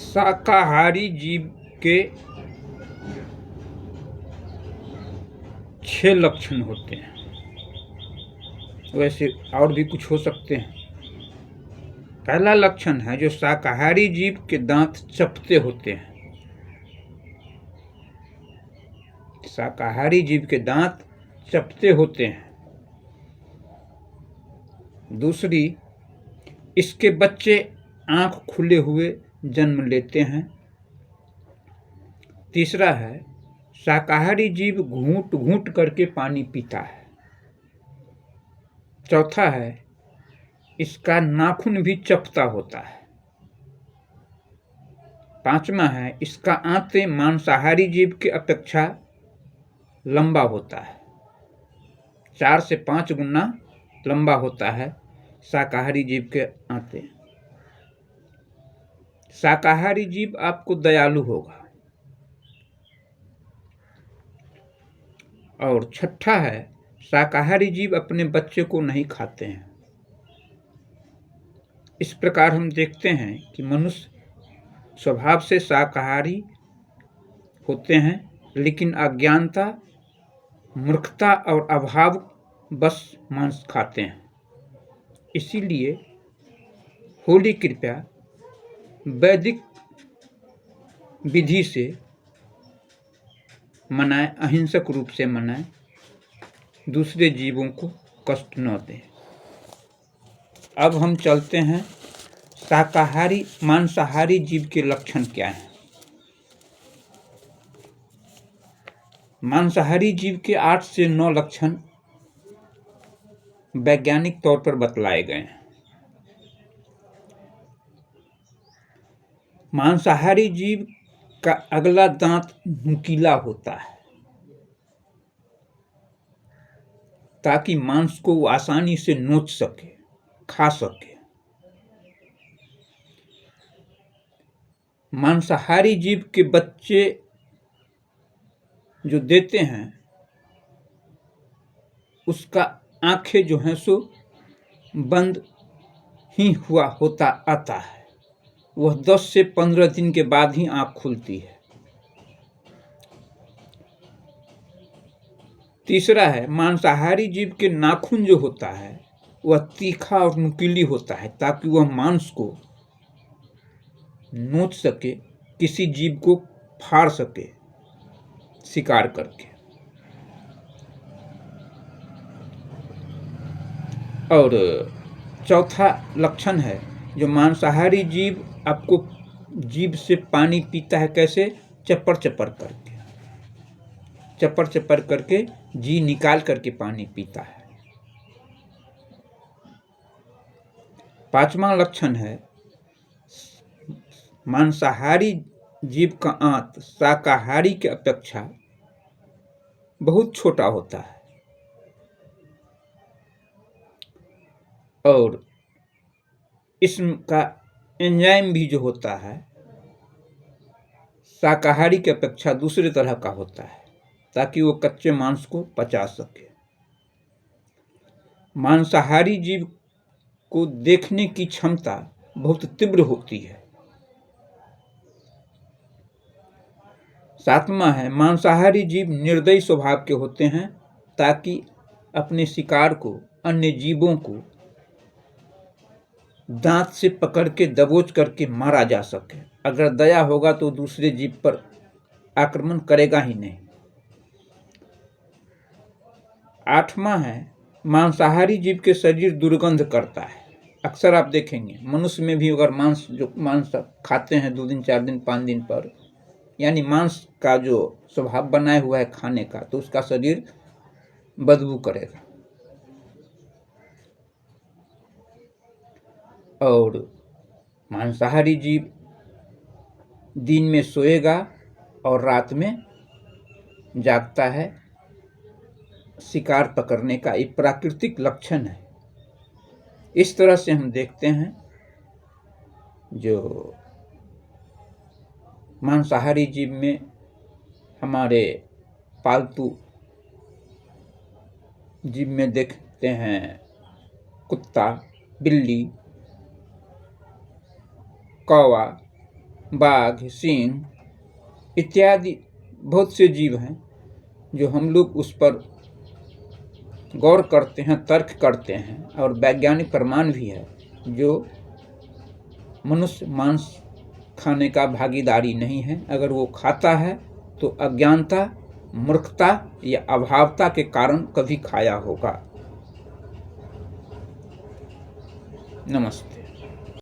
शाकाहारी जीव के 6 लक्षण होते हैं। वैसे और भी कुछ हो सकते हैं। पहला लक्षण है जो शाकाहारी जीव के दांत चपटे होते हैं। शाकाहारी जीव के दांत चपटे होते हैं। दूसरी, इसके बच्चे आंख खुले हुए जन्म लेते हैं। तीसरा है, शाकाहारी जीव घूंट घूंट करके पानी पीता है। चौथा है, इसका नाखून भी चपटा होता है। पांचवा है, इसका आंत मांसाहारी जीव की अपेक्षा लंबा होता है। 4 से 5 गुना लंबा होता है शाकाहारी जीव के आंत। शाकाहारी जीव आपको दयालु होगा। और छठा है, शाकाहारी जीव अपने बच्चे को नहीं खाते हैं। इस प्रकार हम देखते हैं कि मनुष्य स्वभाव से शाकाहारी होते हैं, लेकिन अज्ञानता, मूर्खता और अभाव बस मांस खाते हैं। इसीलिए होली कृपया वैदिक विधि से मनाएं, अहिंसक रूप से मनाएं, दूसरे जीवों को कष्ट न दें। अब हम चलते हैं शाकाहारी मांसाहारी जीव के लक्षण क्या हैं। मांसाहारी जीव के 8 से 9 लक्षण वैज्ञानिक तौर पर बतलाए गए हैं। मांसाहारी जीव का अगला दांत नुकीला होता है, ताकि मांस को वो आसानी से नोच सके, खा सके। मांसाहारी जीव के बच्चे जो देते हैं, उसका आंखें जो हैं सो बंद ही हुआ होता आता है। वह 10 से 15 दिन के बाद ही आंख खुलती है। तीसरा है, मांसाहारी जीव के नाखून जो होता है वह तीखा और नुकीली होता है, ताकि वह मांस को नोच सके, किसी जीव को फाड़ सके शिकार करके। और चौथा लक्षण है, जो मांसाहारी जीव आपको जीभ से पानी पीता है। कैसे? चप्पड़ चप्पड़ करके, चप्पड़ चप्पड़ करके जी निकाल करके पानी पीता है। पांचवा लक्षण है, मांसाहारी जीव का आंत शाकाहारी की अपेक्षा बहुत छोटा होता है और इसका एंजाइम भी जो होता है शाकाहारी की अपेक्षा दूसरे तरह का होता है, ताकि वो कच्चे मांस को पचा सके। मांसाहारी जीव को देखने की क्षमता बहुत तीव्र होती है। सातवां है, मांसाहारी जीव निर्दयी स्वभाव के होते हैं, ताकि अपने शिकार को, अन्य जीवों को दांत से पकड़ के दबोच करके मारा जा सके। अगर दया होगा तो दूसरे जीव पर आक्रमण करेगा ही नहीं। आठवां है, मांसाहारी जीव के शरीर दुर्गंध करता है। अक्सर आप देखेंगे मनुष्य में भी, अगर मांस खाते हैं 2 दिन 4 दिन 5 दिन पर, यानी मांस का जो स्वभाव बनाया हुआ है खाने का, तो उसका शरीर बदबू करेगा। और मांसाहारी जीव दिन में सोएगा और रात में जागता है। शिकार पकड़ने का एक प्राकृतिक लक्षण है। इस तरह से हम देखते हैं जो मांसाहारी जीव में हमारे पालतू जीव में देखते हैं कुत्ता, बिल्ली, कौवा, बाघ, सिंह इत्यादि बहुत से जीव हैं जो हम लोग उस पर गौर करते हैं, तर्क करते हैं, और वैज्ञानिक प्रमाण भी है, जो मनुष्य मांस खाने का भागीदारी नहीं है। अगर वो खाता है तो अज्ञानता, मूर्खता या अभावता के कारण कभी खाया होगा। नमस्ते।